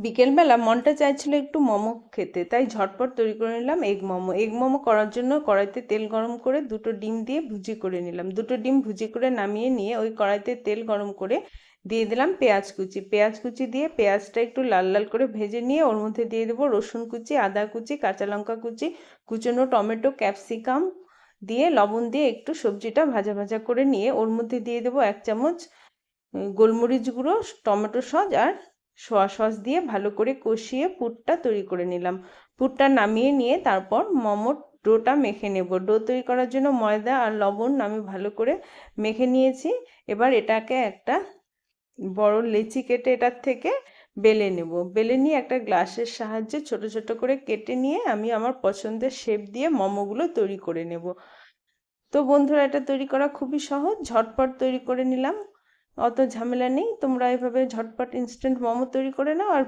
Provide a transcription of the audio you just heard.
বিকেলবেলা মনটা চাইছিল একটু মোমো খেতে, তাই ঝটপট তৈরি করে নিলাম এগ মোমো। এগ মোমো করার জন্য কড়াইতে তেল গরম করে দুটো ডিম দিয়ে ভুজি করে নিলাম। দুটো ডিম ভুজি করে নামিয়ে নিয়ে ওই কড়াইতে তেল গরম করে দিয়ে দিলাম পেঁয়াজ কুচি। পেঁয়াজ কুচি দিয়ে পেঁয়াজটা একটু লাল লাল করে ভেজে নিয়ে ওর মধ্যে দিয়ে দেবো রসুন কুচি, আদা কুচি, কাঁচা লঙ্কা কুচি, কুচনো টমেটো, ক্যাপসিকাম দিয়ে লবণ দিয়ে একটু সবজিটা ভাজা ভাজা করে নিয়ে ওর মধ্যে দিয়ে দেবো 1 চামচ গোলমরিচ গুঁড়ো, টমেটো সস আর সোয়া সস দিয়ে ভালো করে কষিয়ে পুরটা তৈরি করে নিলাম। পুরটা নামিয়ে নিয়ে তারপর মোমোর ডোটা মেখে নেব। ডো তৈরি করার জন্য ময়দা আর লবণ আমি ভালো করে মেখে নিয়েছি। এবার এটাকে একটা বড় লেচি কেটে এটার থেকে বেলে নেব। বেলে নিয়ে একটা গ্লাসের সাহায্যে ছোট ছোট করে কেটে নিয়ে আমি আমার পছন্দের শেপ দিয়ে মোমোগুলো তৈরি করে নেব। তো বন্ধুরা, এটা তৈরি করা খুবই সহজ, ঝটপট তৈরি করে নিলাম, অত ঝামেলা নেই। তোমরা এভাবে ঝটপট ইনস্ট্যান্ট মোমো তৈরি করে নাও আর